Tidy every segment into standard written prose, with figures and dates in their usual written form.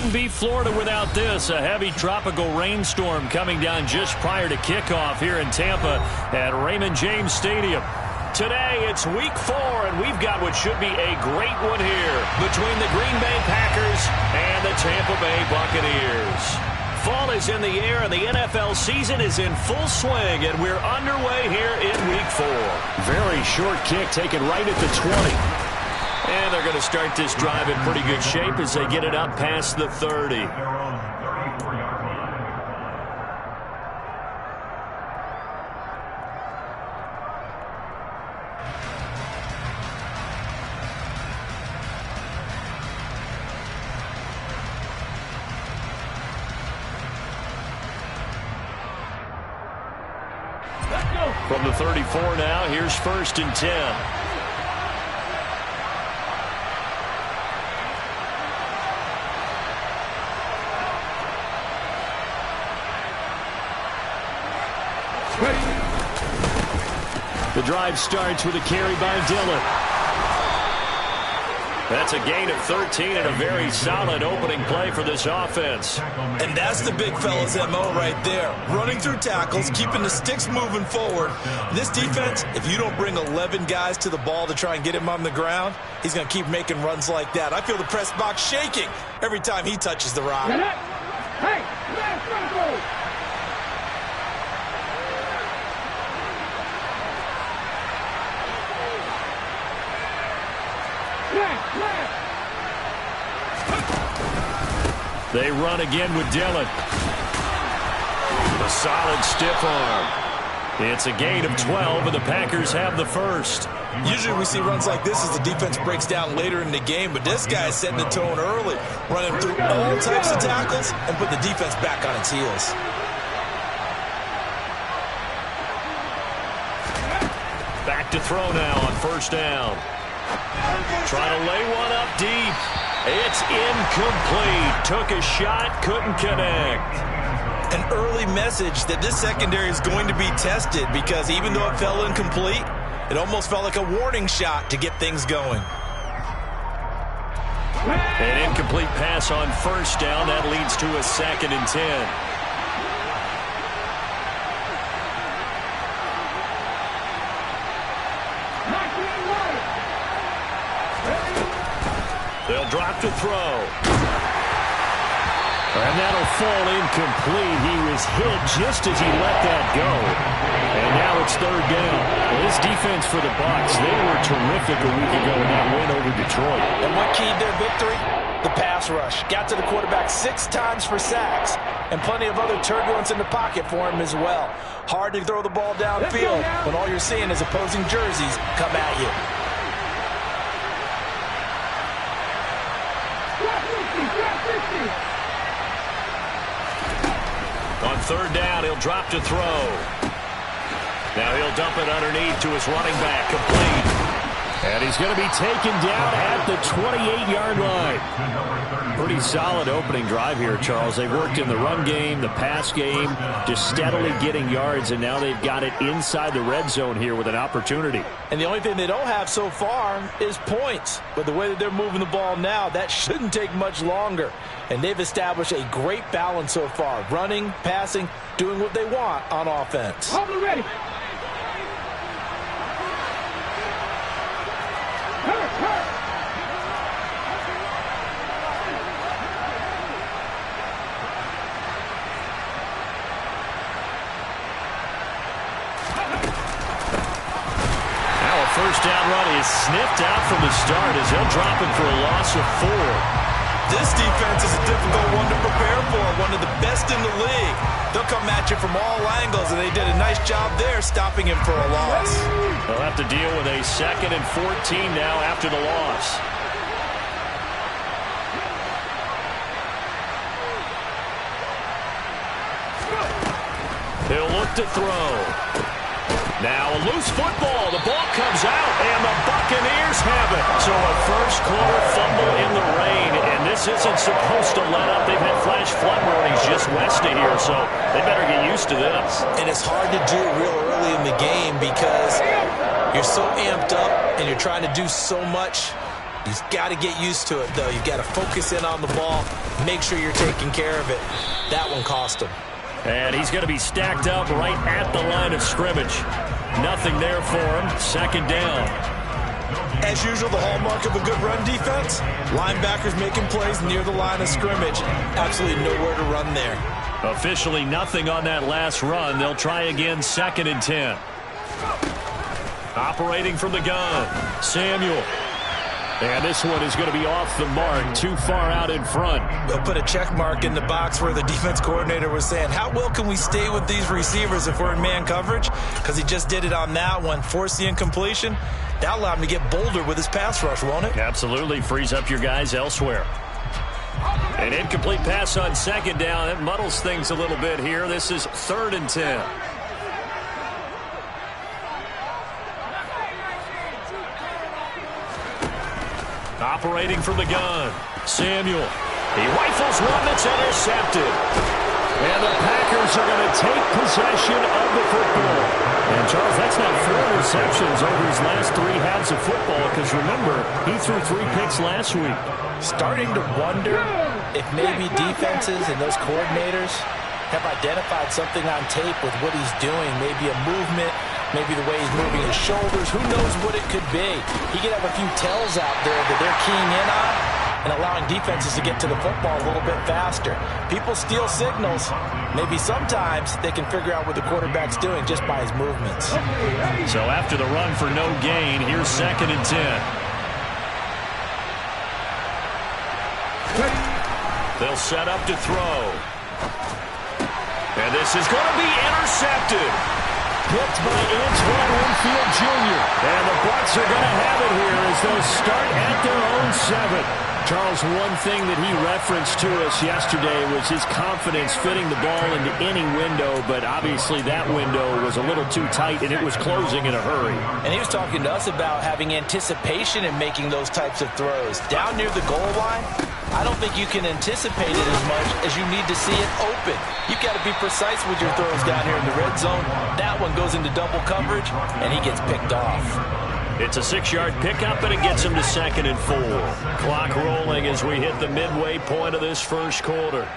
wouldn't be Florida without this. A heavy tropical rainstorm coming down just prior to kickoff here in Tampa at Raymond James Stadium. Today, it's week 4, and we've got what should be a great one here between the Green Bay Packers and the Tampa Bay Buccaneers. Fall is in the air, and the NFL season is in full swing, and we're underway here in week 4. Very short kick taken right at the 20. And they're going to start this drive in pretty good shape as they get it up past the 30. From the 34 now, here's 1st and 10. The drive starts with a carry by Dillon. That's a gain of 13 and a very solid opening play for this offense. And that's the big fella's MO right there. Running through tackles, keeping the sticks moving forward. This defense, if you don't bring 11 guys to the ball to try and get him on the ground, he's going to keep making runs like that. I feel the press box shaking every time he touches the rock. Hey, let's go! They run again with Dillon. A solid stiff arm. It's a gain of 12, and the Packers have the first. Usually we see runs like this as the defense breaks down later in the game, but this guy is setting the tone early, running through all types of tackles and put the defense back on its heels. Back to throw now on 1st down. Trying to lay one up deep. It's incomplete. Took a shot, couldn't connect. An early message that this secondary is going to be tested because even though it fell incomplete, it almost felt like a warning shot to get things going. An incomplete pass on 1st down. That leads to a 2nd and 10. They'll drop to throw. And that'll fall incomplete. He was hit just as he let that go. And now it's 3rd down. Well, this defense for the Bucs, they were terrific a week ago in that win over Detroit. And what keyed their victory? The pass rush. Got to the quarterback 6 times for sacks. And plenty of other turbulence in the pocket for him as well. Hard to throw the ball downfield when all you're seeing is opposing jerseys come at you. On 3rd down, he'll drop to throw. Now he'll dump it underneath to his running back, complete. And he's going to be taken down at the 28-yard line. Pretty solid opening drive here, Charles. They've worked in the run game, the pass game, just steadily getting yards, and now they've got it inside the red zone here with an opportunity. And the only thing they don't have so far is points. But the way that they're moving the ball now, that shouldn't take much longer. And they've established a great balance so far. Running, passing, doing what they want on offense. Hold ready. Now a 1st down run is sniffed out from the start as they'll drop him for a loss of 4. This defense is a difficult one to prepare for, one of the best in the league. They'll come at you from all angles, and they did a nice job there stopping him for a loss. They'll have to deal with a 2nd and 14 now after the loss. He'll look to throw. Now a loose football. The ball comes out, and the Buccaneers have it. So a first-quarter fumble in the rain, and this isn't supposed to let up. They've had flash flood warnings just west of here, so they better get used to this. And it's hard to do real early in the game because you're so amped up and you're trying to do so much He's got to get used to it, though. You've got to focus in on the ball, make sure you're taking care of it. That one cost him. And he's going to be stacked up right at the line of scrimmage. Nothing there for him. Second down. As usual, the hallmark of a good run defense, linebackers making plays near the line of scrimmage. Absolutely nowhere to run there. Officially nothing on that last run. They'll try again, 2nd and 10. Operating from the gun, Samuel. And this one is going to be off the mark, too far out in front. They'll put a check mark in the box where the defense coordinator was saying, how well can we stay with these receivers if we're in man coverage? Because he just did it on that one, forced the incompletion. That'll allow him to get bolder with his pass rush, won't it? Absolutely, frees up your guys elsewhere. An incomplete pass on 2nd down. It muddles things a little bit here. This is 3rd and 10. Operating from the gun, Samuel. He rifles one that's intercepted. And the Packers are going to take possession of the football. And, Charles, that's not 4 interceptions over his last 3 halves of football, because, remember, he threw 3 picks last week. Starting to wonder if maybe defenses and those coordinators have identified something on tape with what he's doing, maybe a movement, maybe the way he's moving his shoulders. Who knows what it could be? He could have a few tells out there that they're keying in on and allowing defenses to get to the football a little bit faster. People steal signals. Maybe sometimes they can figure out what the quarterback's doing just by his movements. So after the run for no gain, here's 2nd and 10. They'll set up to throw. And this is going to be intercepted. Picked by Antoine Winfield Jr. And the Bucs are going to have it here as they'll start at their own 7. Charles, one thing that he referenced to us yesterday was his confidence fitting the ball into any window, but obviously that window was a little too tight, and it was closing in a hurry. And he was talking to us about having anticipation in making those types of throws. Down near the goal line, I don't think you can anticipate it as much as you need to see it open. You've got to be precise with your throws down here in the red zone. That one goes into double coverage, and he gets picked off. It's a 6-yard pickup, and it gets him to 2nd and 4. Clock rolling as we hit the midway point of this first quarter.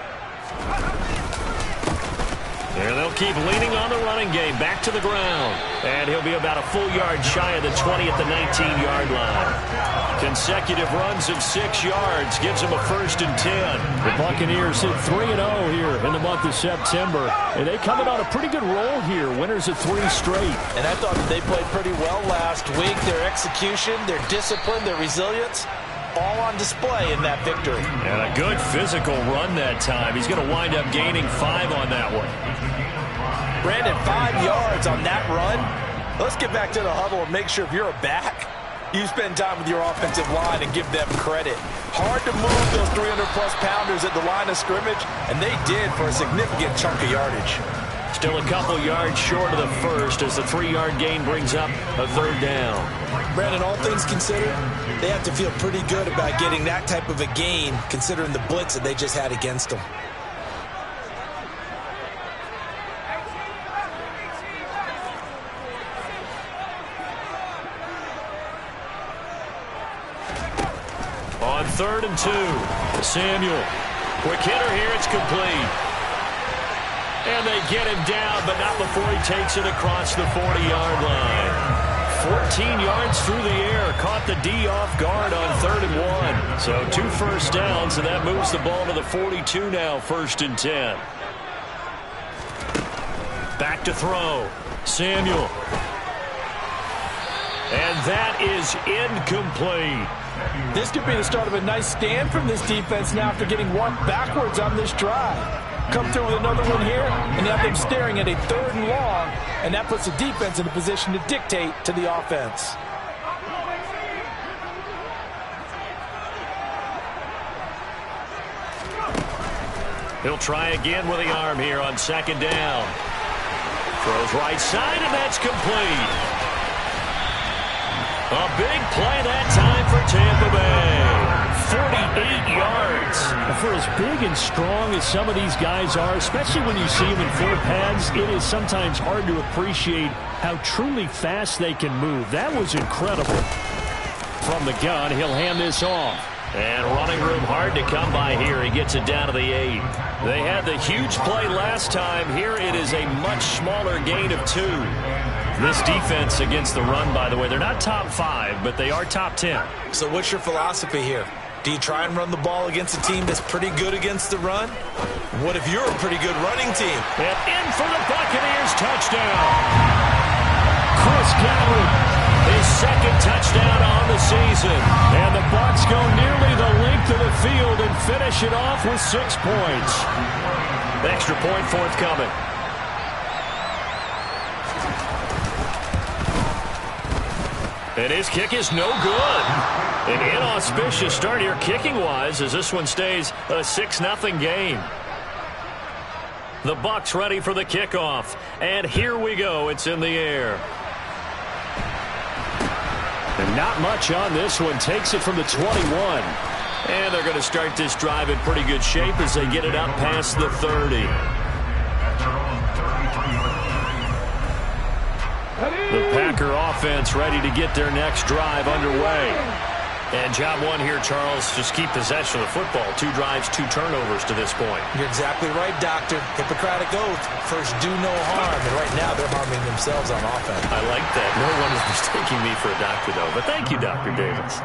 And they'll keep leaning on the running game. Back to the ground. And he'll be about a full yard shy of the 20 at the 19-yard line. Consecutive runs of 6 yards gives him a 1st and 10. The Buccaneers hit 3-0 here in the month of September. And they come in on a pretty good roll here. Winners of 3 straight. And I thought that they played pretty well last week. Their execution, their discipline, their resilience, all on display in that victory. And a good physical run that time. He's going to wind up gaining 5 on that one. Brandon, 5 yards on that run. Let's get back to the huddle and make sure if you're a back, you spend time with your offensive line and give them credit. Hard to move those 300-plus pounders at the line of scrimmage, and they did for a significant chunk of yardage. Still a couple yards short of the first as the 3-yard gain brings up a 3rd down. Brandon, all things considered, they have to feel pretty good about getting that type of a gain considering the blitz that they just had against them. On 3rd and 2, Samuel. Quick hitter here, it's complete. And they get him down, but not before he takes it across the 40-yard line. 14 yards through the air, caught the D off guard on 3rd and 1. So 2 first downs, and that moves the ball to the 42 now, 1st and 10. Back to throw, Samuel. And that is incomplete. This could be the start of a nice stand from this defense now after getting one backwards on this drive. Come through with another one here, and have them staring at a 3rd and long, and that puts the defense in a position to dictate to the offense. He'll try again with the arm here on 2nd down. Throws right side, and that's complete. A big play that time for Tampa Bay. 48 yards. For as big and strong as some of these guys are, especially when you see them in 4 pads, it is sometimes hard to appreciate how truly fast they can move. That was incredible. From the gun, he'll hand this off. And running room hard to come by here. He gets it down to the 8. They had the huge play last time. Here it is a much smaller gain of 2. This defense against the run, by the way, they're not top 5, but they are top 10. So what's your philosophy here? Do you try and run the ball against a team that's pretty good against the run? What if you're a pretty good running team? And in for the Buccaneers touchdown. Chris Godwin. His second touchdown on the season. And the Bucs go nearly the length of the field and finish it off with 6 points. Extra point forthcoming. And his kick is no good. An inauspicious start here kicking-wise as this one stays a 6-0 game. The Bucs ready for the kickoff. And here we go. It's in the air. And not much on this one. Takes it from the 21. And they're going to start this drive in pretty good shape as they get it up past the 30. The Packer offense ready to get their next drive underway. And job one here, Charles, just keep possession of the football. 2 drives, 2 turnovers to this point. You're exactly right, Doctor. Hippocratic oath. First, do no harm. And right now, they're harming themselves on offense. I like that. No one is mistaking me for a doctor, though. But thank you, Dr. Davis.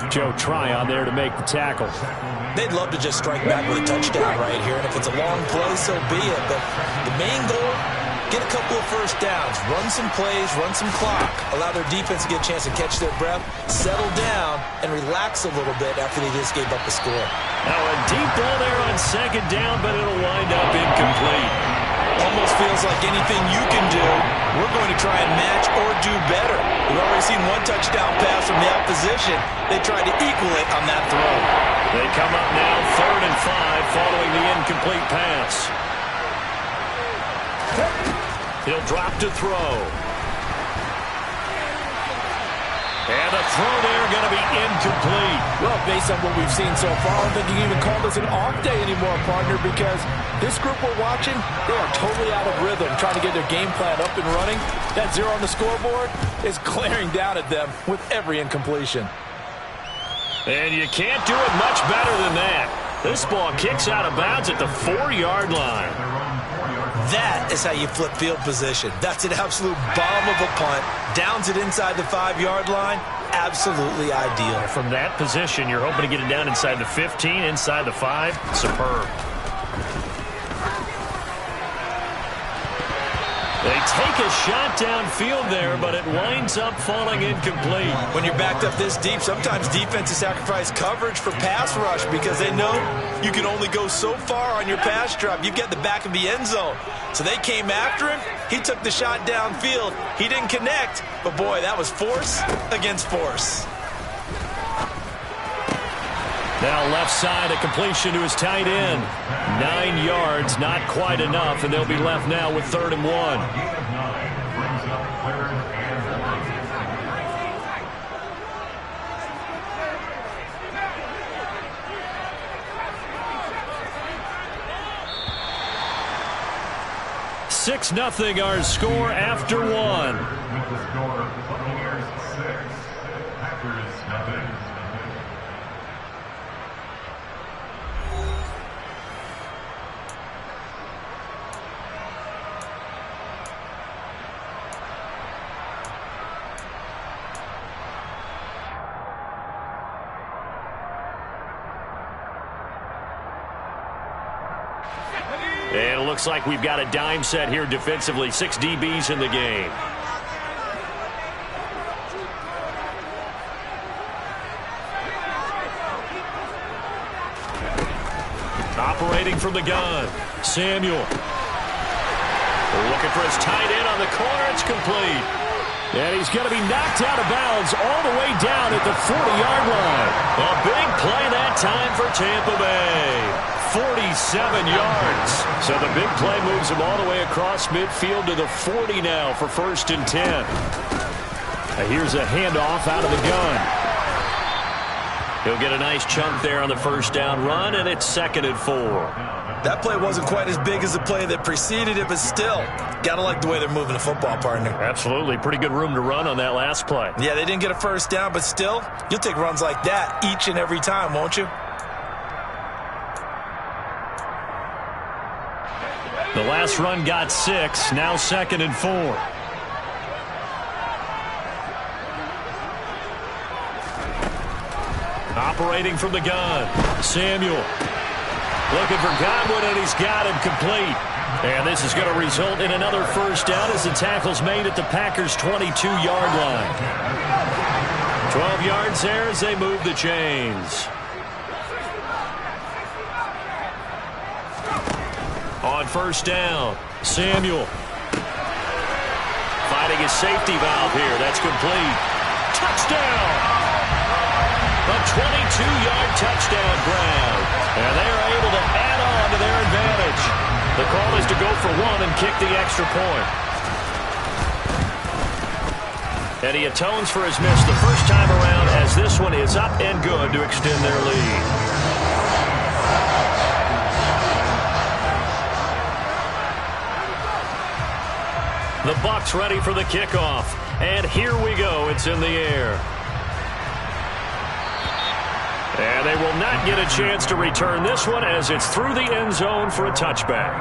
Joe Tryon there to make the tackle. They'd love to just strike back with a touchdown right here. And if it's a long play, so be it. But the main goal, get a couple of first downs, run some plays, run some clock, allow their defense to get a chance to catch their breath, settle down, and relax a little bit after they just gave up the score. Now a deep ball there on second down, but it'll wind up incomplete. Almost feels like anything you can do, we're going to try and match or do better. We've already seen 1 touchdown pass from the opposition. They tried to equal it on that throw. They come up now 3rd and 5 following the incomplete pass. He'll drop to throw. And the throw there going to be incomplete. Well, based on what we've seen so far, I don't think you can even call this an off day anymore, partner, because this group we're watching, they are totally out of rhythm, trying to get their game plan up and running. That 0 on the scoreboard is glaring down at them with every incompletion. And you can't do it much better than that. This ball kicks out of bounds at the 4-yard line. That is how you flip field position. That's an absolute bomb of a punt. Downs it inside the 5-yard line. Absolutely ideal. From that position, you're hoping to get it down inside the 15, inside the 5. Superb. They take a shot downfield there, but it winds up falling incomplete. When you're backed up this deep, sometimes defenses sacrifice coverage for pass rush because they know you can only go so far on your pass drop. You've got the back of the end zone. So they came after him. He took the shot downfield. He didn't connect, but boy, that was force against force. Now left side, a completion to his tight end. 9 yards, not quite enough, and they'll be left now with 3rd and 1. Six nothing our score after 1. And it looks like we've got a dime set here defensively. 6 DBs in the game. Operating from the gun. Samuel. Looking for his tight end on the corner. It's complete. And he's going to be knocked out of bounds all the way down at the 40-yard line. A big play that time for Tampa Bay. 47 yards. So the big play moves him all the way across midfield to the 40 now for 1st and 10. Here's a handoff out of the gun. He'll get a nice chunk there on the first down run, and it's 2nd and 4. That play wasn't quite as big as the play that preceded it, but still, gotta like the way they're moving the football, partner. Absolutely. Pretty good room to run on that last play. Yeah, they didn't get a first down, but still, you'll take runs like that each and every time, won't you? The last run got 6, now 2nd and 4. Operating from the gun, Samuel. Looking for Godwin, and he's got him complete. And this is going to result in another first down as the tackle's made at the Packers' 22-yard line. 12 yards there as they move the chains. On first down, Samuel. Fighting his safety valve here. That's complete. Touchdown! A 22-yard touchdown grab. And they are able to add on to their advantage. The call is to go for 1 and kick the extra point. And he atones for his miss the first time around as this one is up and good to extend their lead. The Bucs ready for the kickoff. And here we go. It's in the air. And they will not get a chance to return this one as it's through the end zone for a touchback.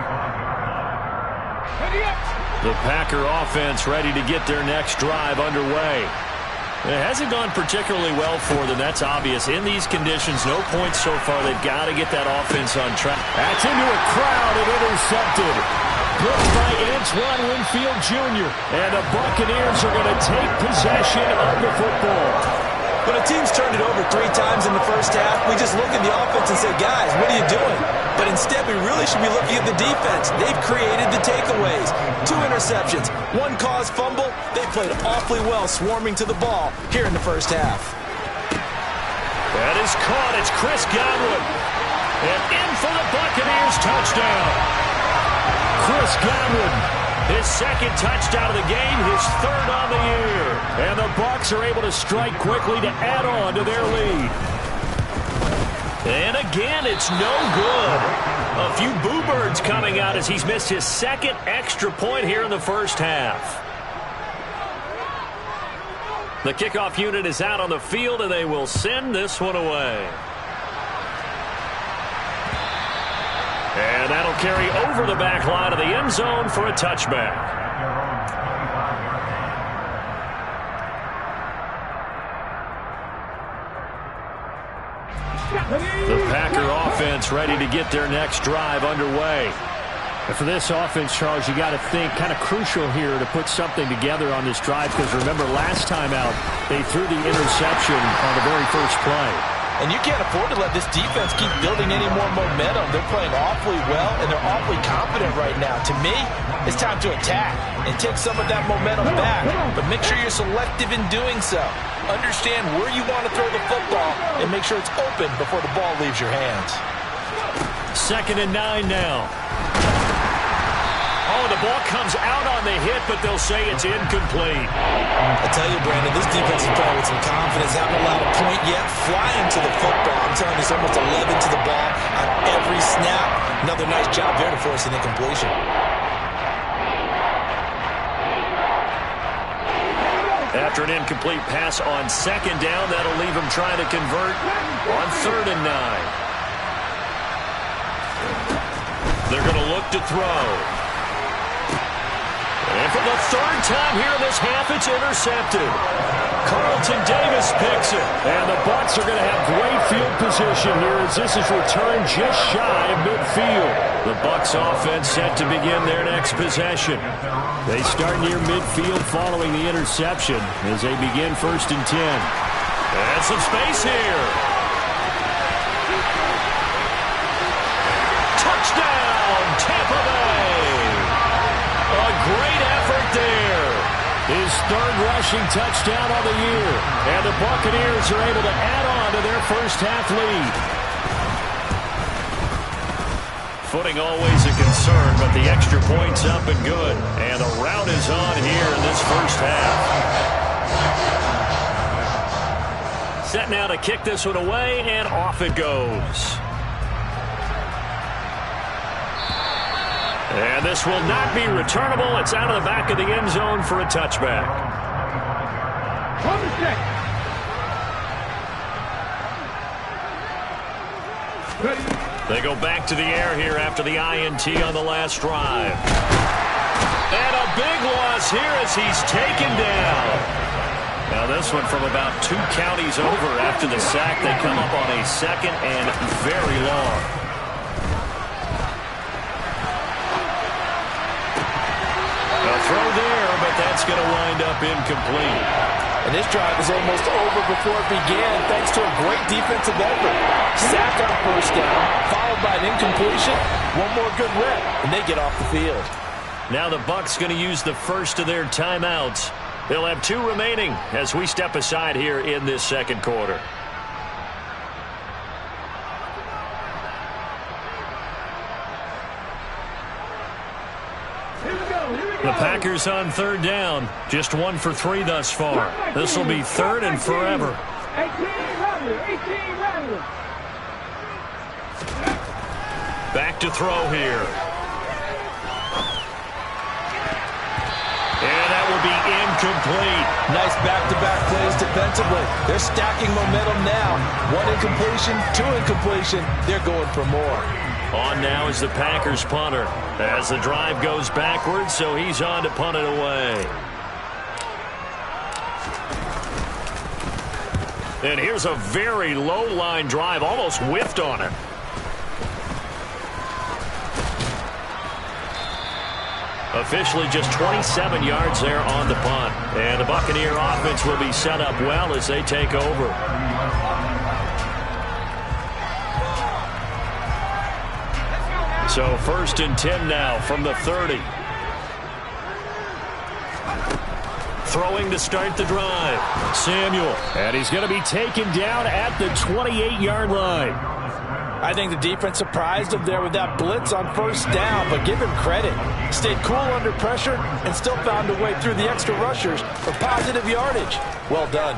The Packer offense ready to get their next drive underway. It hasn't gone particularly well for them. That's obvious. In these conditions, no points so far. They've got to get that offense on track. That's into a crowd and intercepted. Blitzed by Antoine Winfield Jr. And the Buccaneers are going to take possession of the football. When a team's turned it over 3 times in the first half, we just look at the offense and say, guys, what are you doing? But instead, we really should be looking at the defense. They've created the takeaways. 2 interceptions, 1 caused fumble. They played awfully well swarming to the ball here in the first half. That is caught. It's Chris Godwin. And in for the Buccaneers touchdown. Chris Godwin. His 2nd touchdown of the game, his 3rd on the year. And the Bucs are able to strike quickly to add on to their lead. And again, it's no good. A few boo birds coming out as he's missed his 2nd extra point here in the first half. The kickoff unit is out on the field, and they will send this one away. And that'll carry over the back line of the end zone for a touchback. The Packer offense ready to get their next drive underway. And for this offense, Charles, you got to think kind of crucial here to put something together on this drive, because remember last time out they threw the interception on the very first play. And you can't afford to let this defense keep building any more momentum. They're playing awfully well, and they're awfully confident right now. To me, it's time to attack and take some of that momentum back. But make sure you're selective in doing so. Understand where you want to throw the football and make sure it's open before the ball leaves your hands. 2nd and 9 now. Oh, the ball comes out on the hit, but they'll say it's incomplete. I tell you, Brandon, this defense is playing with some confidence. Haven't allowed a point yet. Flying to the football. I'm telling you, it's almost 11 to the ball on every snap. Another nice job there to force an incompletion. After an incomplete pass on 2nd down, that'll leave him trying to convert on 3rd and 9. They're going to look to throw. And for the 3rd time here in this half, it's intercepted. Carlton Davis picks it. And the Bucs are going to have great field position here as this is returned just shy of midfield. The Bucs offense set to begin their next possession. They start near midfield following the interception as they begin 1st and 10. And some space here. Touchdown, Tampa Bay. A great effort there. His 3rd rushing touchdown of the year. And the Buccaneers are able to add on to their first half lead. Footing always a concern, but the extra point's up and good. And the route is on here in this first half. Set now to kick this one away, and off it goes. And this will not be returnable. It's out of the back of the end zone for a touchback. On the check. They go back to the air here after the INT on the last drive. And a big loss here as he's taken down. Now this one from about 2 counties over after the sack. They come up on a 2nd and very long. A throw there, but that's going to wind up incomplete. And this drive is almost over before it began thanks to a great defensive effort. Sack on first down, followed by an incompletion. One more good rep, and they get off the field. Now the Bucs going to use the first of their timeouts. They'll have 2 remaining as we step aside here in this second quarter. The Packers on 3rd down. Just 1 for 3 thus far. This will be 3rd and forever. 18 Rattler. Back to throw here. And that will be incomplete. Nice back-to-back plays defensively. They're stacking momentum now. 1 incompletion, 2 incompletion. They're going for more. On now is the Packers punter as the drive goes backwards, so he's on to punt it away. And here's a very low-line drive, almost whiffed on it. Officially just 27 yards there on the punt. And the Buccaneer offense will be set up well as they take over. So 1st and 10 now from the 30. Throwing to start the drive. Samuel. And he's going to be taken down at the 28-yard line. I think the defense surprised him there with that blitz on first down, but give him credit. Stayed cool under pressure and still found a way through the extra rushers for positive yardage. Well done.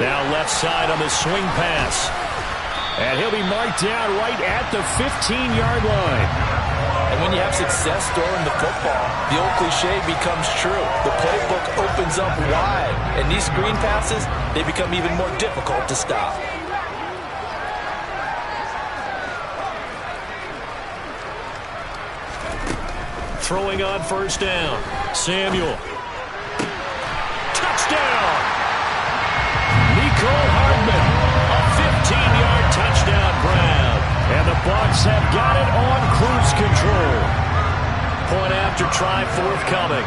Now left side on the swing pass. And he'll be marked down right at the 15-yard line. And when you have success throwing the football, the old cliche becomes true. The playbook opens up wide, and these screen passes, they become even more difficult to stop. Throwing on first down. Samuel. Touchdown! Nicole Hardman. A 15-yard touchdown grab. And the Bucs have got it on cruise control. Point after try forthcoming.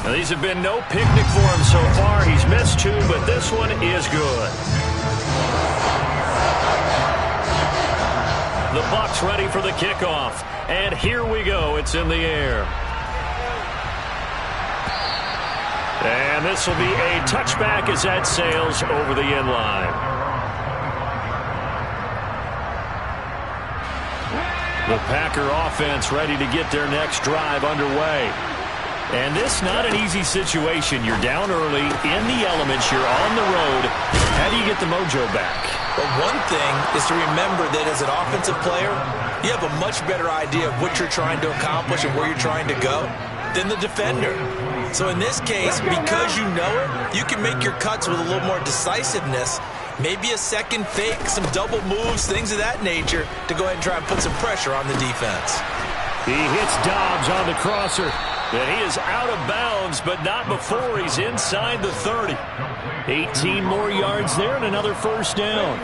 Now, these have been no picnic for him so far. He's missed 2, but this one is good. The Bucs ready for the kickoff. And here we go. It's in the air. And this will be a touchback as that sails over the end line. The Packer offense ready to get their next drive underway. And this not an easy situation. You're down early, in the elements, you're on the road. How do you get the mojo back? But one thing is to remember that as an offensive player, you have a much better idea of what you're trying to accomplish and where you're trying to go than the defender. So in this case, because you know it, you can make your cuts with a little more decisiveness. Maybe a second fake, some double moves, things of that nature to go ahead and try and put some pressure on the defense. He hits Dobbs on the crosser. And he is out of bounds, but not before he's inside the 30. 18 more yards there and another first down.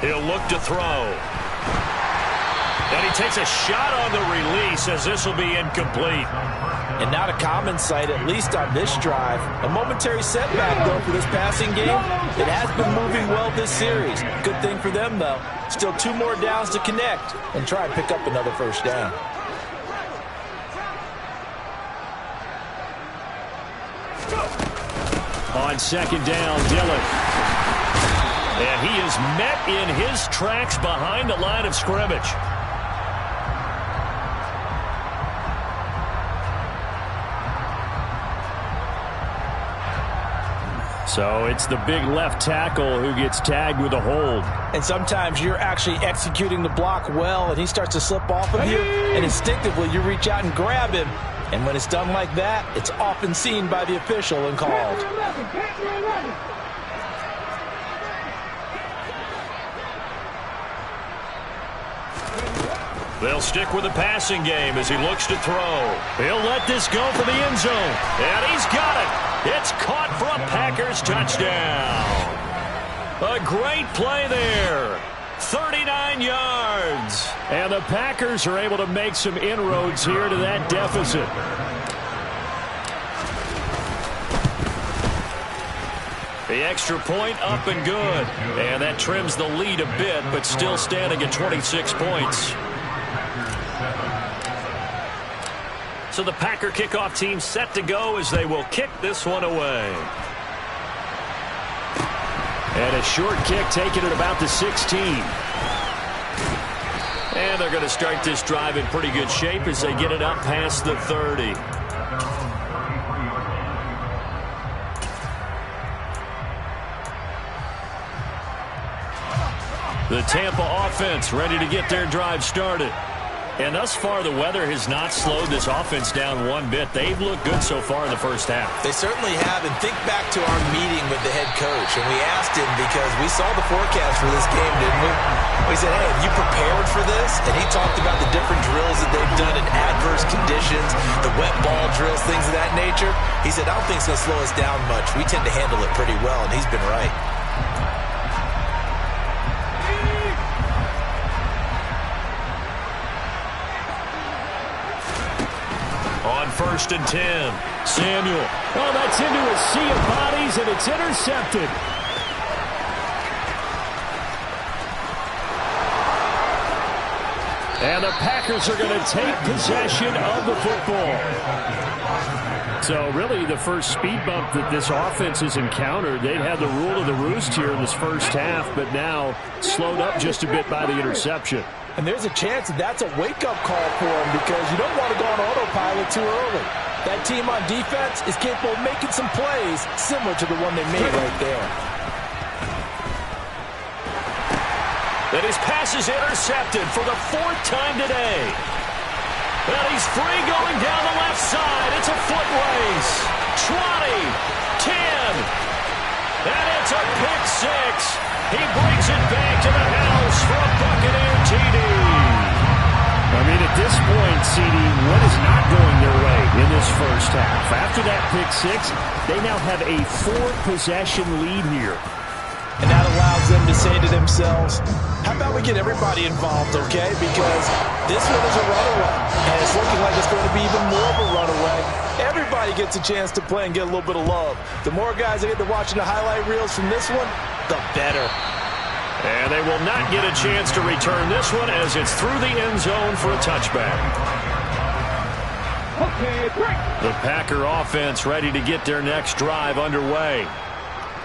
He'll look to throw. And he takes a shot on the release as this will be incomplete. And not a common sight, at least on this drive. A momentary setback, though, for this passing game. It has been moving well this series. Good thing for them, though. Still 2 more downs to connect and try and pick up another first down. On second down, Dillon. And he is met in his tracks behind the line of scrimmage. So it's the big left tackle who gets tagged with a hold. And sometimes you're actually executing the block well, and he starts to slip off of you, and instinctively you reach out and grab him. And when it's done like that, it's often seen by the official and called. They'll stick with the passing game as he looks to throw. He'll let this go for the end zone. And he's got it. It's caught for a Packers touchdown. A great play there. 39 yards. And the Packers are able to make some inroads here to that deficit. The extra point up and good. And that trims the lead a bit, but still standing at 26 points. So the Packer kickoff team set to go as they will kick this one away. And a short kick taken at about the 16. And they're going to start this drive in pretty good shape as they get it up past the 30. The Tampa offense ready to get their drive started. And thus far, the weather has not slowed this offense down one bit. They've looked good so far in the first half. They certainly have. And think back to our meeting with the head coach. And we asked him because we saw the forecast for this game, didn't we? We said, hey, have you prepared for this? And he talked about the different drills that they've done in adverse conditions, the wet ball drills, things of that nature. He said, I don't think it's going to slow us down much. We tend to handle it pretty well, and he's been right. On 1st and 10, Samuel. Oh, that's into a sea of bodies, and it's intercepted. And the Packers are going to take possession of the football. So really the first speed bump that this offense has encountered. They'd had the rule of the roost here in this first half, but now slowed up just a bit by the interception. And there's a chance that that's a wake-up call for him because you don't want to go on autopilot too early. That team on defense is capable of making some plays similar to the one they made right there. And his pass is intercepted for the 4th time today. And he's free going down the left side. It's a foot race. 20, 10, and it's a pick six. He brings it back to the house for a Buccaneer TD. I mean, at this point, CD, what is not going their way in this first half? After that pick six, they now have a 4-possession lead here. And that allows them to say to themselves, how about we get everybody involved, okay? Because this one is a runaway, and it's looking like it's going to be even more of a runaway. Everybody gets a chance to play and get a little bit of love. The more guys that get to watching the highlight reels from this one, the better. And they will not get a chance to return this one as it's through the end zone for a touchback. Okay, break. The Packer offense ready to get their next drive underway.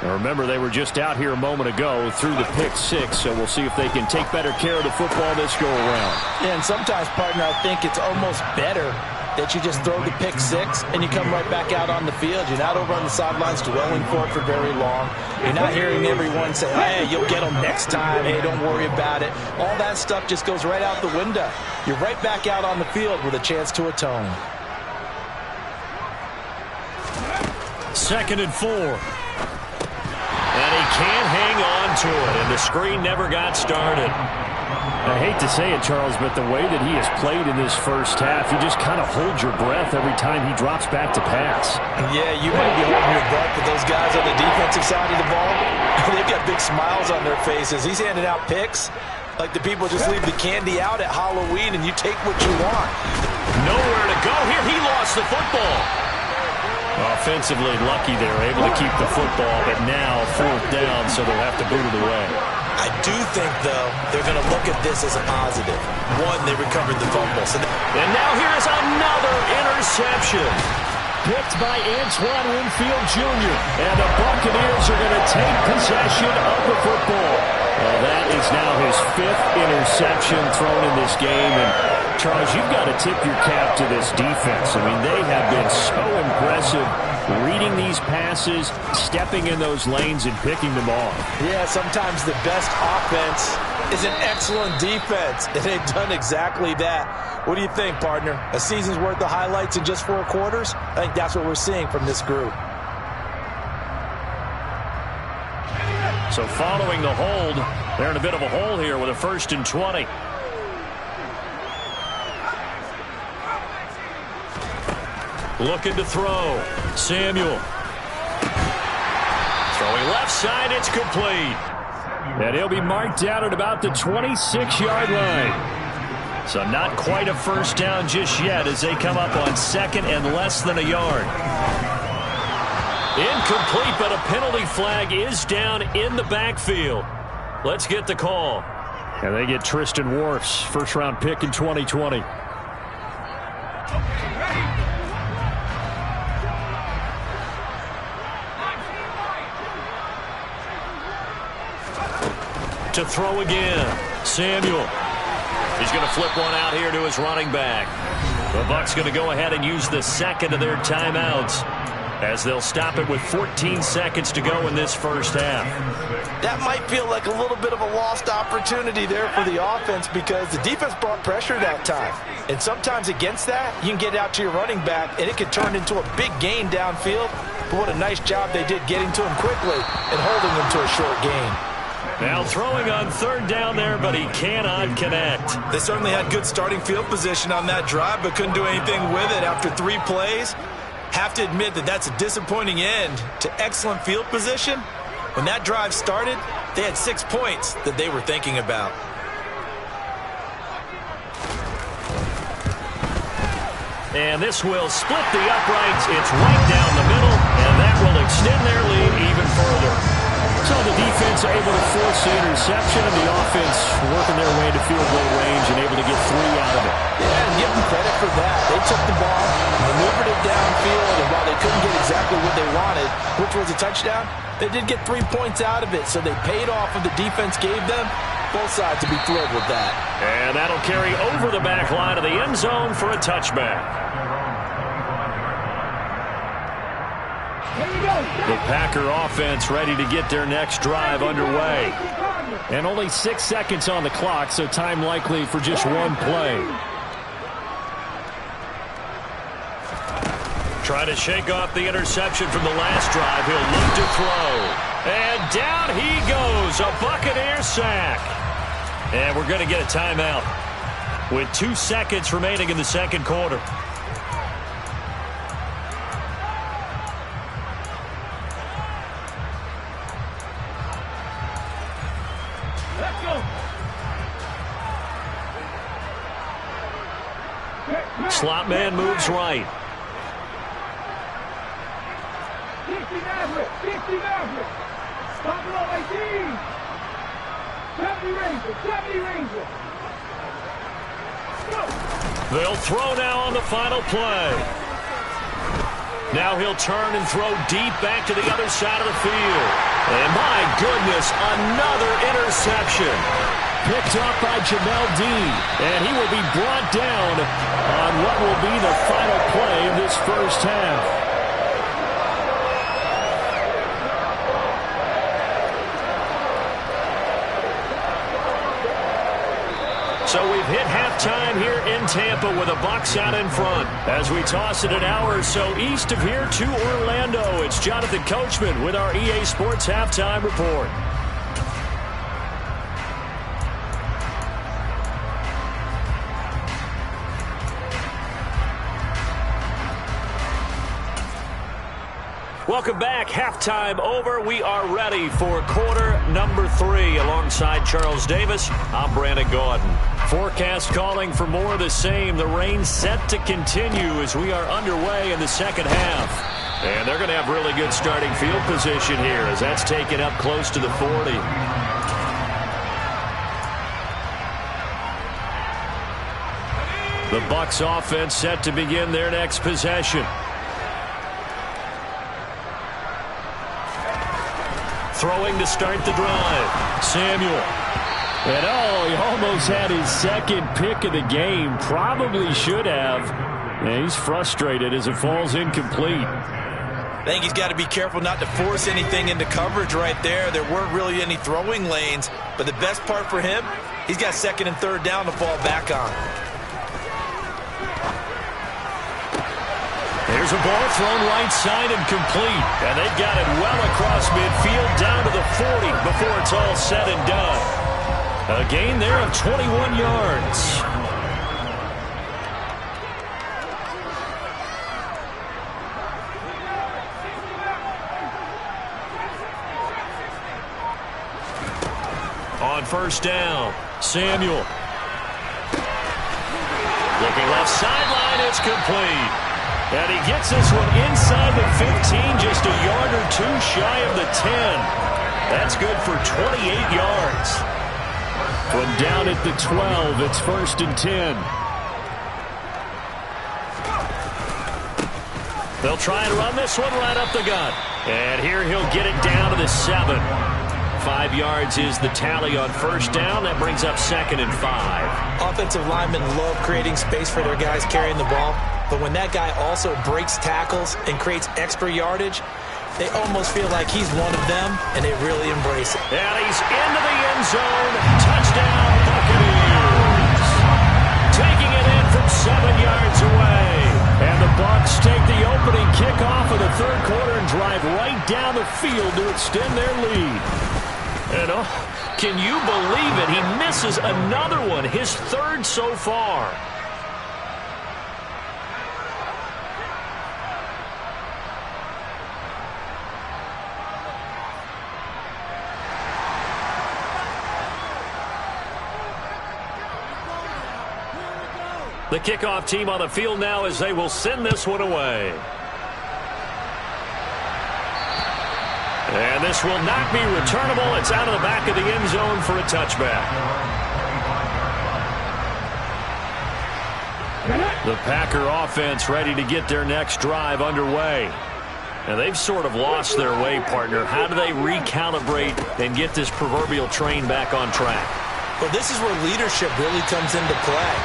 And remember, they were just out here a moment ago through the pick six, so we'll see if they can take better care of the football this go-around. Yeah, and sometimes, partner, I think it's almost better that you just throw the pick six and you come right back out on the field. You're not over on the sidelines dwelling for it for very long. You're not hearing everyone say, hey, you'll get them next time. Hey, don't worry about it. All that stuff just goes right out the window. You're right back out on the field with a chance to atone. 2nd and 4. And he can't hang on to it, and the screen never got started. I hate to say it, Charles, but the way that he has played in this first half, you just kind of hold your breath every time he drops back to pass. Yeah, you might be holding your breath, but those guys on the defensive side of the ball, they've got big smiles on their faces. He's handing out picks like the people just leave the candy out at Halloween and you take what you want. Nowhere to go here. He lost the football. Offensively lucky they're able to keep the football, but now 4th down, so they'll have to boot it away. I do think, though, they're going to look at this as a positive. One, they recovered the fumble. And now here's another interception. Picked by Antoine Winfield Jr. And the Buccaneers are going to take possession of the football. Well, that is now his fifth interception thrown in this game. And, Charles, you've got to tip your cap to this defense. I mean, they have been so impressive reading these passes, stepping in those lanes, and picking them off. Yeah, sometimes the best offense is an excellent defense, and they've done exactly that. What do you think, partner? A season's worth of highlights in just 4 quarters? I think that's what we're seeing from this group. So following the hold, they're in a bit of a hole here with a 1st and 20. Looking to throw. Samuel. Throwing left side, it's complete. And he'll be marked down at about the 26-yard line. So not quite a first down just yet as they come up on 2nd and less than a yard. Incomplete, but a penalty flag is down in the backfield. Let's get the call. And they get Tristan Wirfs, first-round pick in 2020. To throw again. Samuel. He's going to flip one out here to his running back. The Bucs going to go ahead and use the 2nd of their timeouts as they'll stop it with 14 seconds to go in this first half. That might feel like a little bit of a lost opportunity there for the offense because the defense brought pressure that time. And sometimes against that, you can get out to your running back, and it can turn into a big gain downfield. But what a nice job they did getting to him quickly and holding him to a short gain. Now throwing on 3rd down there, but he cannot connect. They certainly had good starting field position on that drive, but couldn't do anything with it after 3 plays. Have to admit that that's a disappointing end to excellent field position. When that drive started, they had 6 points that they were thinking about. And this will split the uprights. It's right down the middle, and that will extend their lead even further. So the defense able to force the interception, and the offense working their way to field goal range and able to get 3 out of it. Yeah, and give them credit for that. They took the ball, maneuvered it downfield, and while they couldn't get exactly what they wanted, which was a touchdown, they did get 3 points out of it, so they paid off what the defense gave them. Both sides to be thrilled with that. And that'll carry over the back line of the end zone for a touchback. The Packer offense ready to get their next drive underway. And only 6 seconds on the clock, so time likely for just 1 play. Trying to shake off the interception from the last drive. He'll look to throw. And down he goes. A Buccaneer sack. And we're going to get a timeout with 2 seconds remaining in the 2nd quarter. Slot man moves right. 60 Maverick. 60 Maverick. Stop it on 18. 70 Ranger. 70 Ranger. Go. They'll throw now on the final play. Now he'll turn and throw deep back to the other side of the field. And my goodness, another interception. Picked off by Jamel Dean, and he will be brought down on what will be the final play of this first half. So we've hit halftime here in Tampa with the Bucs out in front. As we toss it an hour or so east of here to Orlando, it's Jonathan Coachman with our EA Sports Halftime Report. Welcome back. Halftime over. We are ready for quarter number 3. Alongside Charles Davis, I'm Brandon Gaudin. Forecast calling for more of the same. The rain set to continue as we are underway in the 2nd half. And they're going to have really good starting field position here as that's taken up close to the 40. The Bucs offense set to begin their next possession. Throwing to start the drive. Samuel. And oh, he almost had his second pick of the game. Probably should have. And he's frustrated as it falls incomplete. I think he's got to be careful not to force anything into coverage right there. There weren't really any throwing lanes. But the best part for him, he's got second and third down to fall back on. There's a ball thrown right side and complete. And they've got it well across midfield down to the 40 before it's all said and done. A gain there of 21 yards. On first down, Samuel. Looking left sideline, it's complete. And he gets this one inside the 15, just a yard or two shy of the 10. That's good for 28 yards. From down at the 12, it's 1st and 10. They'll try and run this one right up the gut. And here he'll get it down to the 7. 5 yards is the tally on first down. That brings up 2nd and 5. Offensive linemen love creating space for their guys carrying the ball. But when that guy also breaks tackles and creates extra yardage, they almost feel like he's one of them, and they really embrace it. And he's into the end zone. Touchdown, Buccaneers. Taking it in from 7 yards away. And the Bucs take the opening kickoff of the third quarter and drive right down the field to extend their lead. And can you believe it? He misses another one, his third so far. The kickoff team on the field now as they will send this one away. And this will not be returnable. It's out of the back of the end zone for a touchback. The Packer offense ready to get their next drive underway. And they've sort of lost their way, partner. How do they recalibrate and get this proverbial train back on track? Well, this is where leadership really comes into play.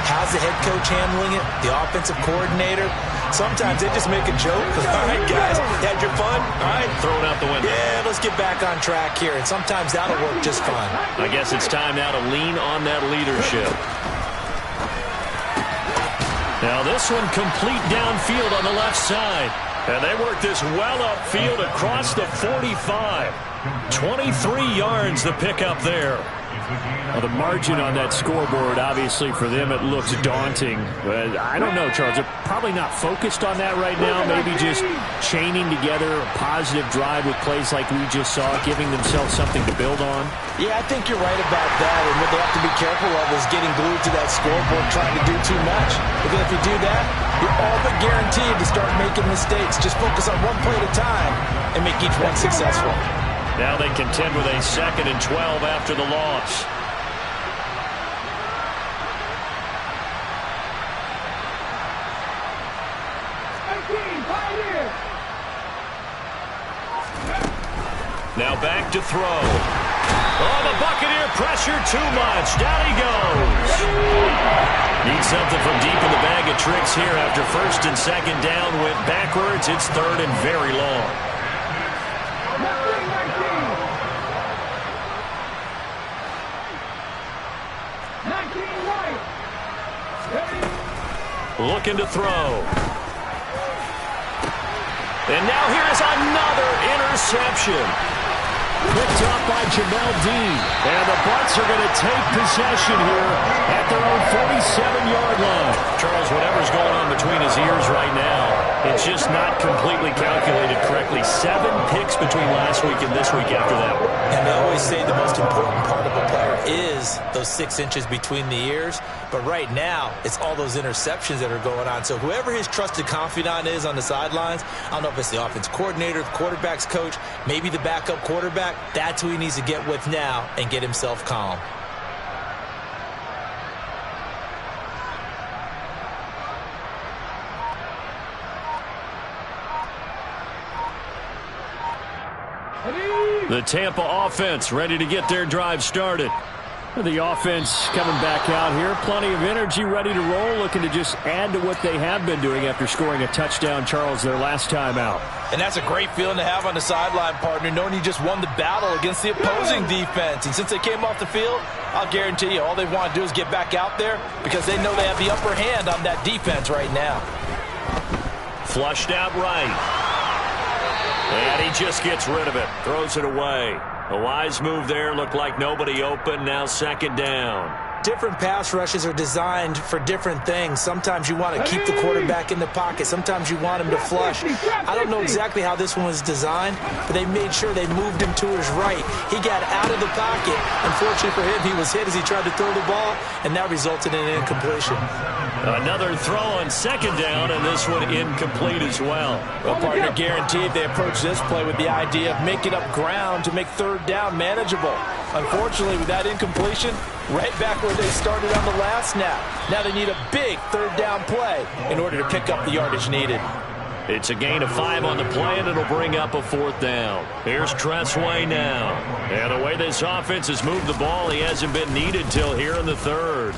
How's the head coach handling it? The offensive coordinator? Sometimes they just make a joke. All right, guys, had your fun? All right. Throw it out the window. Yeah, let's get back on track here. And sometimes that'll work just fine. I guess it's time now to lean on that leadership. Now this one complete downfield on the left side. And they work this well upfield across the 45. 23 yards the pickup there. Well, the margin on that scoreboard, obviously, for them, it looks daunting. But I don't know, Charles. They're probably not focused on that right now. Maybe just chaining together a positive drive with plays like we just saw, giving themselves something to build on. Yeah, I think you're right about that. And what they have to be careful of is getting glued to that scoreboard trying to do too much. Because if you do that, you're all but guaranteed to start making mistakes. Just focus on one play at a time and make each one successful. Now they contend with a 2nd and 12 after the loss. Now back to throw. Oh, the Buccaneer pressure too much. Down he goes. Needs something from deep in the bag of tricks here after 1st and 2nd down. Went backwards. It's 3rd and very long. Looking to throw. And now here is another interception. Picked up by Jamel Dean. And the Bucs are going to take possession here at their own 47-yard line. Charles, whatever's going on between his ears right now, it's just not completely calculated correctly. 7 picks between last week and this week after that one. And they always say the most important part of a player is those 6 inches between the ears. But right now, it's all those interceptions that are going on. So whoever his trusted confidant is on the sidelines, I don't know if it's the offense coordinator, the quarterback's coach, maybe the backup quarterback, that's who he needs to get with now and get himself calm. The Tampa offense ready to get their drive started. The offense coming back out here. Plenty of energy, ready to roll, looking to just add to what they have been doing after scoring a touchdown, Charles, their last time out. And that's a great feeling to have on the sideline, partner, knowing you just won the battle against the opposing defense. And since they came off the field, I'll guarantee you all they want to do is get back out there because they know they have the upper hand on that defense right now. Flushed out right. And he just gets rid of it. Throws it away. A wise move there. Looked like nobody open. Now second down. Different pass rushes are designed for different things. Sometimes you want to keep the quarterback in the pocket. Sometimes you want him to flush. I don't know exactly how this one was designed, but they made sure they moved him to his right. He got out of the pocket. Unfortunately for him, he was hit as he tried to throw the ball, and that resulted in an incompletion. Another throw on second down, and this one incomplete as well. Well, partner, guaranteed they approach this play with the idea of making up ground to make third down manageable. Unfortunately, with that incompletion, right back where they started on the last snap. Now they need a big third down play in order to pick up the yardage needed. It's a gain of 5 on the play, and it'll bring up a fourth down. Here's Tressway now. And the way this offense has moved the ball, he hasn't been needed till here in the third.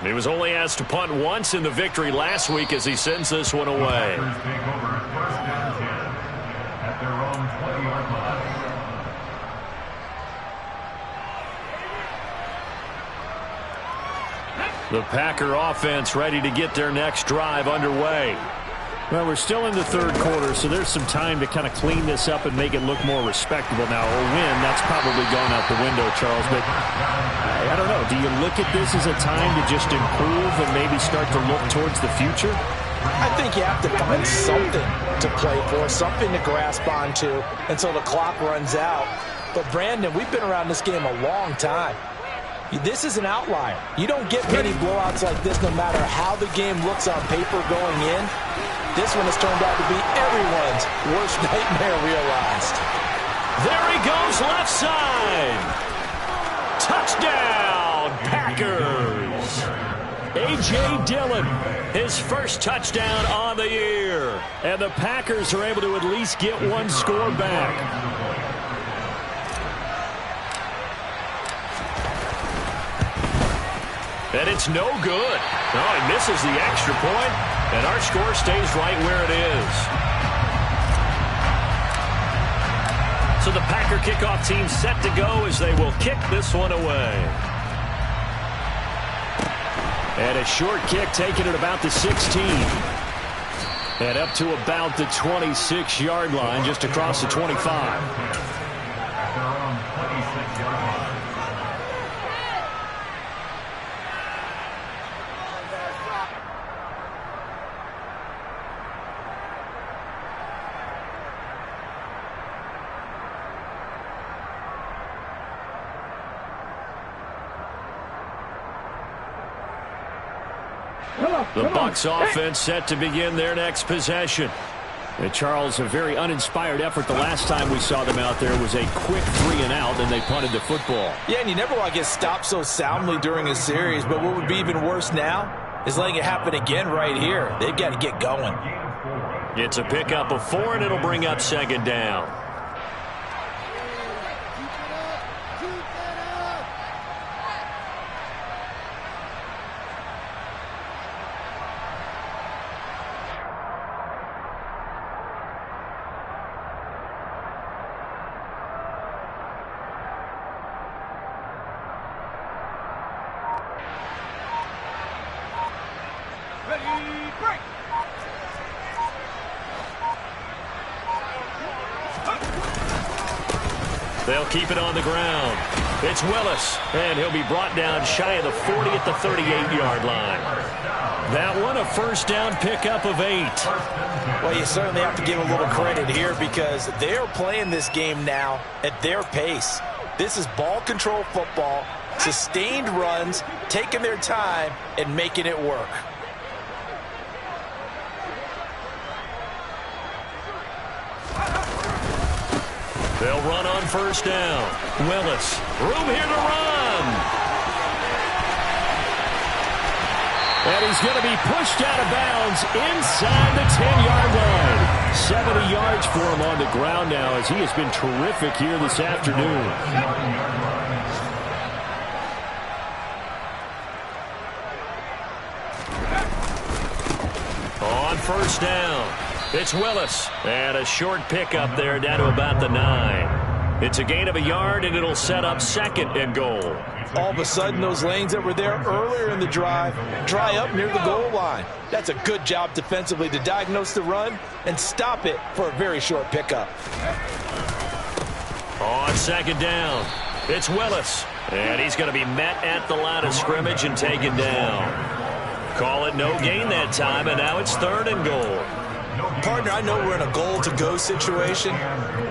He was only asked to punt once in the victory last week as he sends this one away. The Packer offense ready to get their next drive underway. Well, we're still in the third quarter, so there's some time to kind of clean this up and make it look more respectable. Now, a win, that's probably gone out the window, Charles, but I don't know. Do you look at this as a time to just improve and maybe start to look towards the future? I think you have to find something to play for, something to grasp onto until the clock runs out. But, Brandon, we've been around this game a long time. This is an outlier. You don't get many blowouts like this no matter how the game looks on paper going in. This one has turned out to be everyone's worst nightmare realized. There he goes left side. Touchdown, Packers. A.J. Dillon, his first touchdown on the year. And the Packers are able to at least get one score back. And it's no good. No, he misses the extra point, and our score stays right where it is. So the Packer kickoff team set to go as they will kick this one away. And a short kick taken at about the 16. And up to about the 26-yard line, just across the 25. The Bucs offense set to begin their next possession. And Charles, a very uninspired effort the last time we saw them out there was a quick 3-and-out, and they punted the football. Yeah, and you never want to get stopped so soundly during a series, but what would be even worse now is letting it happen again right here. They've got to get going. It's a pickup of 4, and it'll bring up second down. They'll keep it on the ground. It's Willis, and he'll be brought down shy of the 40 at the 38-yard line. That one, a first down pickup of 8. Well, you certainly have to give a little credit here because they're playing this game now at their pace. This is ball control football, sustained runs, taking their time, and making it work. They'll run on first down. Willis, room here to run. And he's going to be pushed out of bounds inside the 10-yard line. 70 yards for him on the ground now as he has been terrific here this afternoon. first down. It's Willis. And a short pickup there down to about the 9. It's a gain of a yard, and it'll set up 2nd and goal. All of a sudden, those lanes that were there earlier in the drive dry up near the goal line. That's a good job defensively to diagnose the run and stop it for a very short pickup. On 2nd down, it's Willis. And he's going to be met at the line of scrimmage and taken down. Call it no gain that time, and now it's 3rd and goal. Partner, I know we're in a goal-to-go situation,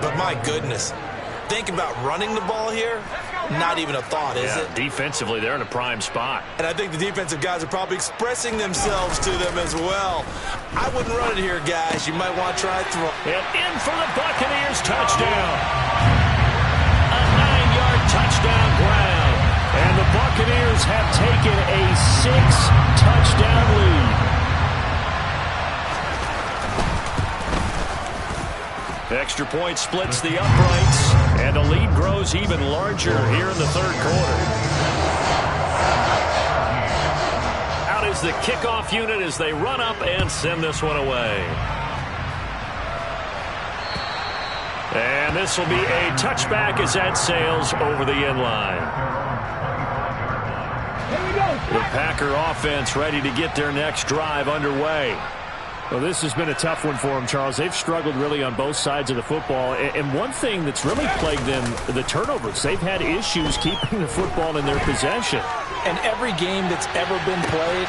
but my goodness. Think about running the ball here, not even a thought, is it? Defensively, they're in a prime spot. And I think the defensive guys are probably expressing themselves to them as well. I wouldn't run it here, guys. You might want to try throw. And in for the Buccaneers, touchdown. A 9-yard touchdown ground. And the Buccaneers have taken a 6-touchdown lead. Extra point splits the uprights, and the lead grows even larger here in the 3rd quarter. Out is the kickoff unit as they run up and send this one away. And this will be a touchback as that sails over the end line. The Packer offense ready to get their next drive underway. Well, this has been a tough one for them, Charles. They've struggled really on both sides of the football. And one thing that's really plagued them, the turnovers. They've had issues keeping the football in their possession. And every game that's ever been played.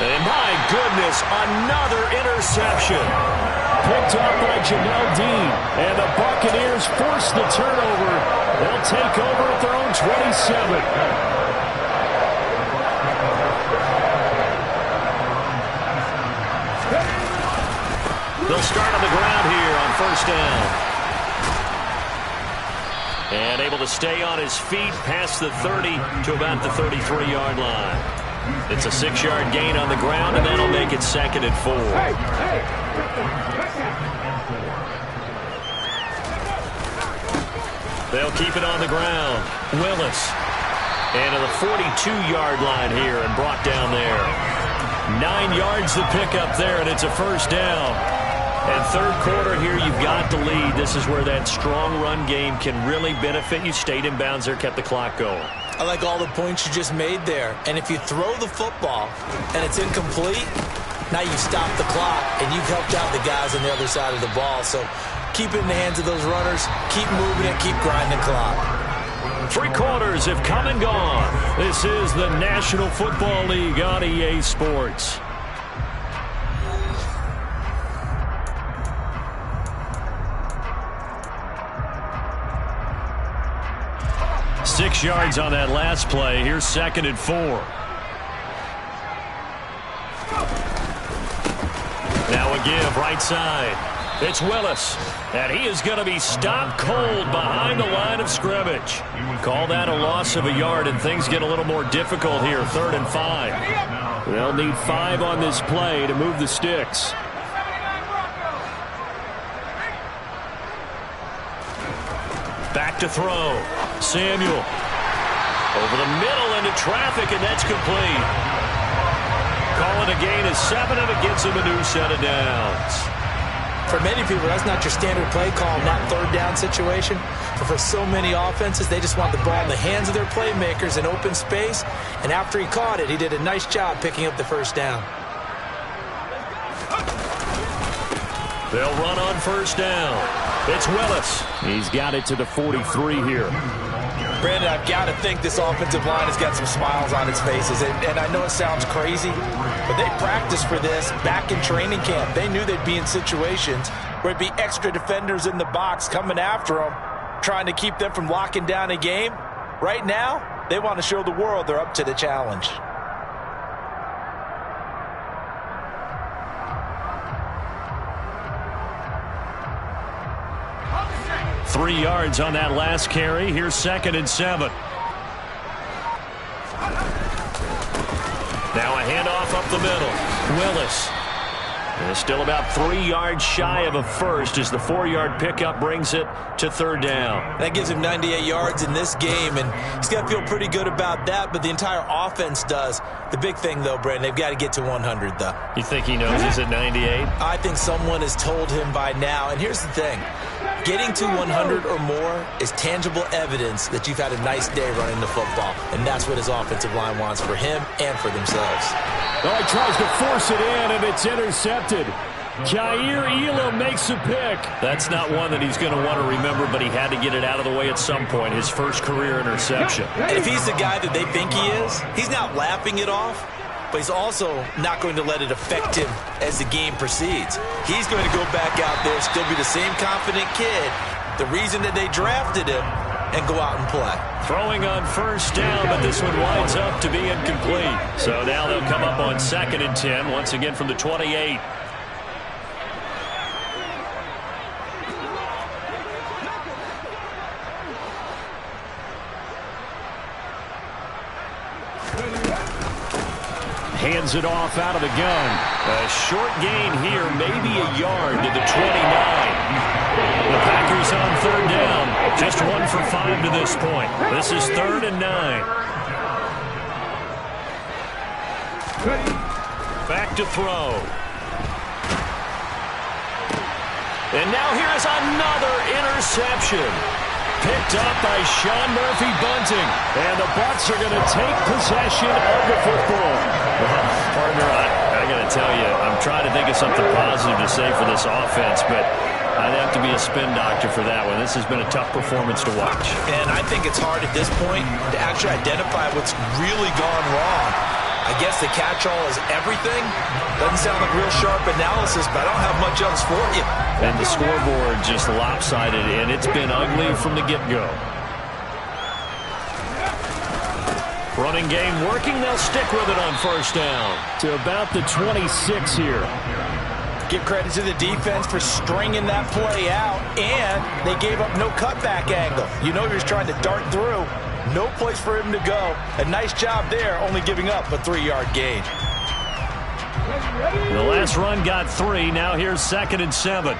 And my goodness, another interception. Picked up by Jamel Dean. And the Buccaneers force the turnover. They'll take over at their own 27. They'll start on the ground here on 1st down. And able to stay on his feet past the 30 to about the 33-yard line. It's a 6-yard gain on the ground, and that'll make it 2nd and 4. They'll keep it on the ground. Willis. And to the 42-yard line here and brought down there. 9 yards to pick up there, and it's a 1st down. And 3rd quarter here, you've got the lead. This is where that strong run game can really benefit you. Stayed in bounds there, kept the clock going. I like all the points you just made there. And if you throw the football and it's incomplete, now you've stopped the clock and you've helped out the guys on the other side of the ball. So keep it in the hands of those runners. Keep moving it. Keep grinding the clock. 3 quarters have come and gone. This is the National Football League on EA Sports. Six yards on that last play. Here's 2nd and 4. Now a give right side. It's Willis. And he is going to be stopped cold behind the line of scrimmage. Call that a loss of a yard, and things get a little more difficult here. 3rd and 5. They'll need 5 on this play to move the sticks. Back to throw. Samuel. Over the middle into traffic, and that's complete. Call it a gain of 7, and it gets him a new set of downs. For many people, that's not your standard play call in that 3rd down situation. But for so many offenses, they just want the ball in the hands of their playmakers in open space. And after he caught it, he did a nice job picking up the 1st down. They'll run on 1st down. It's Willis. He's got it to the 43 here. Brandon, I've got to think this offensive line has got some smiles on its faces. And I know it sounds crazy, but they practiced for this back in training camp. They knew they'd be in situations where it'd be extra defenders in the box coming after them, trying to keep them from locking down a game. Right now, they want to show the world they're up to the challenge. Three yards on that last carry. Here's 2nd and 7. Now a handoff up the middle. Willis. And still about 3 yards shy of a first as the 4-yard pickup brings it to 3rd down. That gives him 98 yards in this game, and he's got to feel pretty good about that, but the entire offense does. The big thing, though, Brandon, they've got to get to 100, though. You think he knows he's at 98? I think someone has told him by now, and here's the thing. Getting to 100 or more is tangible evidence that you've had a nice day running the football, and that's what his offensive line wants for him and for themselves. Oh, he tries to force it in, and it's intercepted. Jair Elam makes a pick. That's not one that he's going to want to remember, but he had to get it out of the way at some point. His first career interception. And if he's the guy that they think he is, he's not laughing it off, but he's also not going to let it affect him as the game proceeds. He's going to go back out there, still be the same confident kid, the reason that they drafted him, and go out and play. Throwing on 1st down, but this one winds up to be incomplete. So now they'll come up on 2nd and 10, once again from the 28. Hands it off out of the gun. A short gain here, maybe a yard to the 29. The Packers on 3rd down. Just 1 for 5 to this point. This is 3rd and 9. Back to throw. And now here is another interception. Picked up by Sean Murphy-Bunting. And the Bucs are going to take possession of the football. Well, partner, I got to tell you, I'm trying to think of something positive to say for this offense, but I'd have to be a spin doctor for that one. This has been a tough performance to watch. And I think it's hard at this point to actually identify what's really gone wrong. I guess the catch-all is everything. Doesn't sound like real sharp analysis, but I don't have much else for you. And the scoreboard just lopsided, and it's been ugly from the get-go. Running game working. They'll stick with it on 1st down. To about the 26 here. Give credit to the defense for stringing that play out, and they gave up no cutback angle. You know he was trying to dart through. No place for him to go. A nice job there, only giving up a 3-yard gain. The last run got 3. Now here's 2nd and 7.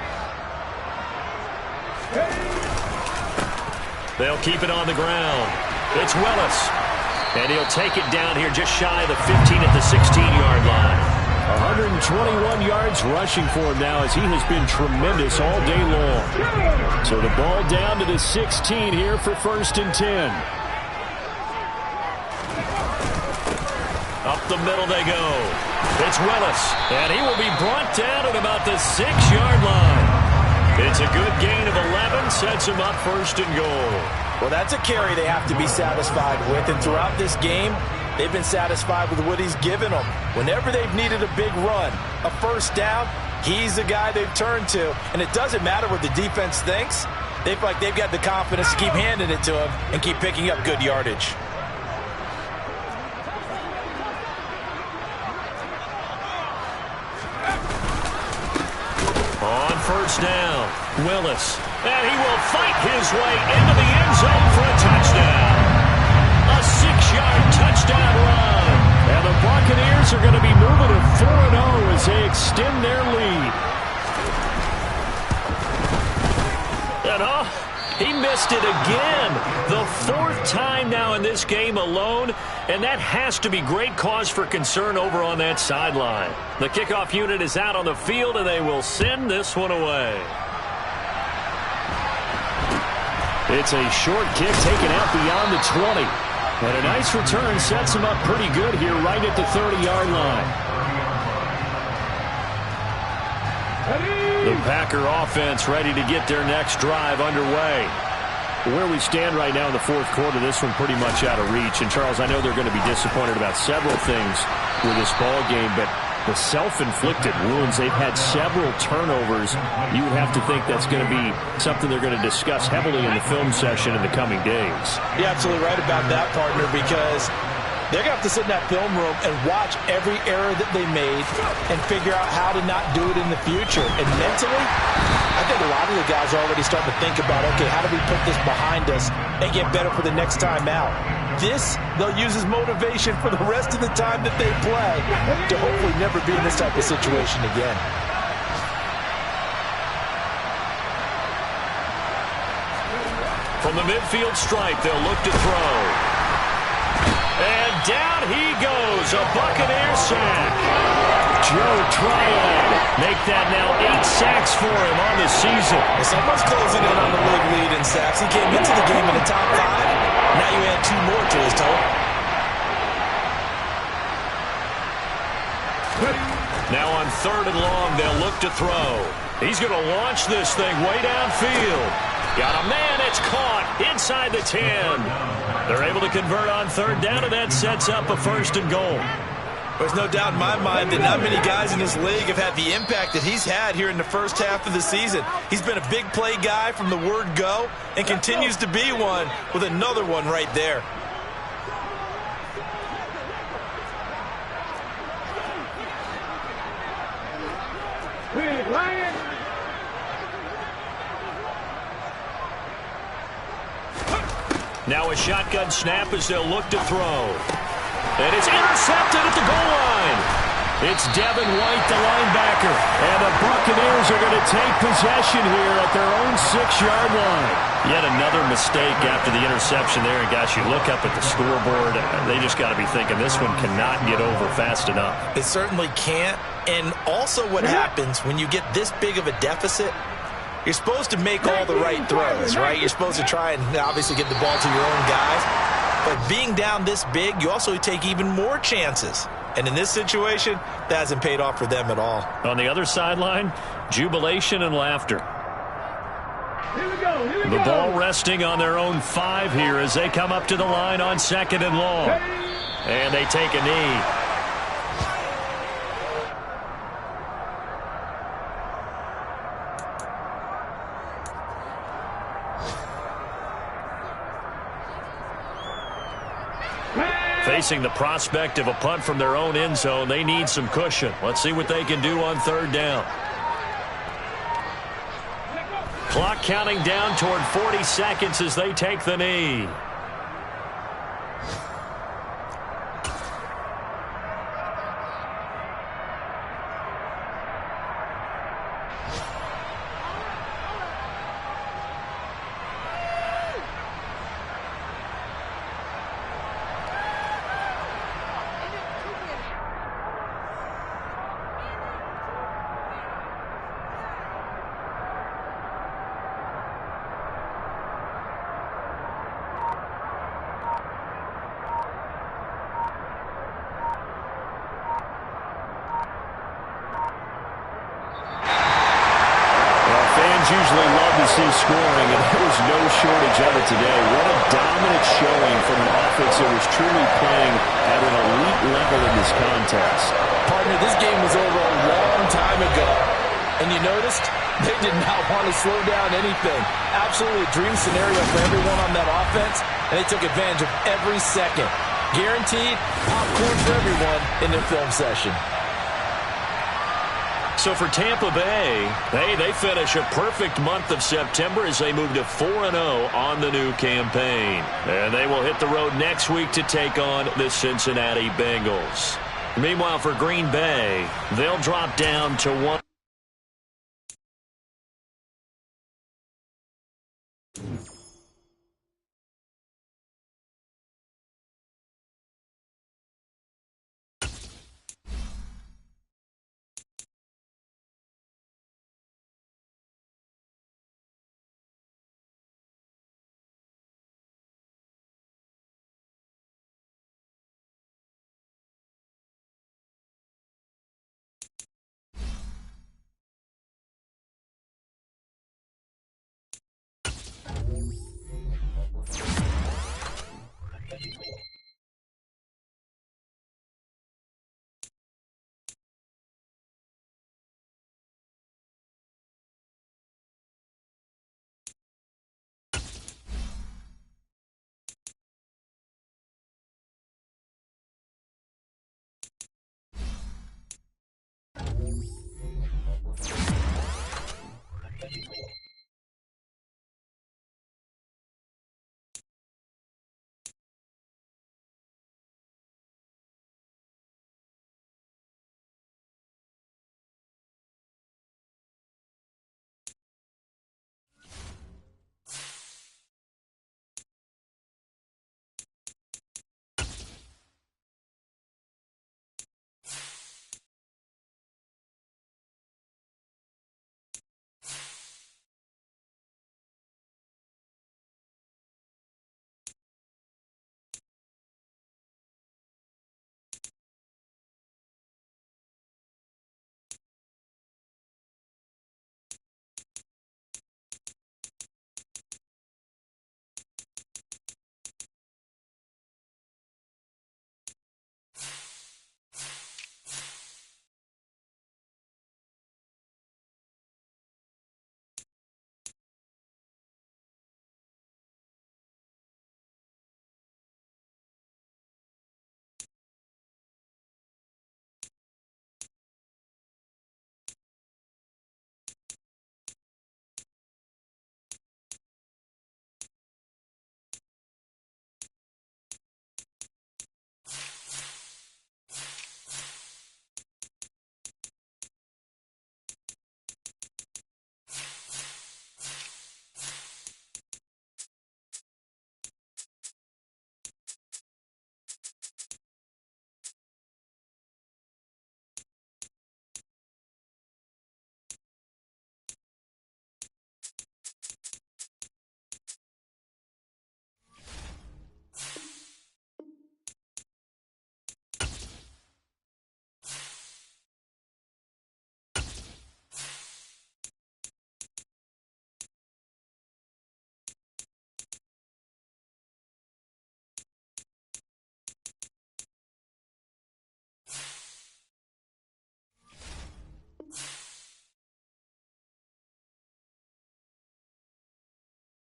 They'll keep it on the ground. It's Willis. And he'll take it down here just shy of the 15 at the 16-yard line. 121 yards rushing for him now as he has been tremendous all day long. So the ball down to the 16 here for 1st and 10. Up the middle they go. It's Willis, and he will be brought down at about the 6-yard line. It's a good gain of 11, sets him up 1st and goal. Well, that's a carry they have to be satisfied with, and throughout this game, they've been satisfied with what he's given them. Whenever they've needed a big run, a 1st down, he's the guy they've turned to. And it doesn't matter what the defense thinks. They feel like they've got the confidence to keep handing it to him and keep picking up good yardage. On 1st down, Willis. And he will fight his way into the end zone for a touchdown. A 6-yard touchdown run. And the Buccaneers are going to be moving to 4-0 as they extend their lead. And he missed it again. The 4th time now in this game alone, and that has to be great cause for concern over on that sideline. The kickoff unit is out on the field, and they will send this one away. It's a short kick taken out beyond the 20. And a nice return sets him up pretty good here right at the 30-yard line. The Packer offense ready to get their next drive underway. Where we stand right now in the 4th quarter, this one pretty much out of reach. And, Charles, I know they're going to be disappointed about several things with this ball game, but the self-inflicted wounds, they've had several turnovers. You would have to think that's going to be something they're going to discuss heavily in the film session in the coming days. You're absolutely right about that, partner, because they're going to have to sit in that film room and watch every error that they made and figure out how to not do it in the future. And mentally, I think a lot of the guys are already starting to think about, okay, how do we put this behind us and get better for the next time out? This, they'll use as motivation for the rest of the time that they play to hopefully never be in this type of situation again. From the midfield stripe, they'll look to throw. And down he goes, a Buccaneer sack. Joe Tryon make that now 8 sacks for him on the season. Well, someone's closing in on the league lead in sacks. He came into the game in the top 5. Now you add 2 more to his total. Now on 3rd and long, they'll look to throw. He's going to launch this thing way downfield. Got a man, it's caught inside the 10. They're able to convert on 3rd down, and that sets up a 1st and goal. There's no doubt in my mind that not many guys in this league have had the impact that he's had here in the first half of the season. He's been a big play guy from the word go and continues to be one with another one right there. Now a shotgun snap as they'll look to throw. And it's intercepted at the goal line. It's Devin White, the linebacker. And the Buccaneers are going to take possession here at their own 6-yard line. Yet another mistake after the interception there. And, guys, you look up at the scoreboard, they just got to be thinking this one cannot get over fast enough. It certainly can't. And also what happens when you get this big of a deficit, you're supposed to make all the right throws, right? You're supposed to try and obviously get the ball to your own guys. But being down this big, you also take even more chances. And in this situation, that hasn't paid off for them at all. On the other sideline, jubilation and laughter. Here we go. The ball resting on their own 5 here as they come up to the line on 2nd and long. And they take a knee. Facing the prospect of a punt from their own end zone, they need some cushion. Let's see what they can do on 3rd down. Clock counting down toward 40 seconds as they take the knee. Usually love to see scoring, and there was no shortage of it today. What a dominant showing from an offense that was truly playing at an elite level in this contest. Partner, this game was over a long time ago. And you noticed they did not want to slow down anything. Absolutely a dream scenario for everyone on that offense, and they took advantage of every second. Guaranteed popcorn for everyone in their film session. So for Tampa Bay, they finish a perfect month of September as they move to 4-0 on the new campaign. And they will hit the road next week to take on the Cincinnati Bengals. Meanwhile, for Green Bay, they'll drop down to 1.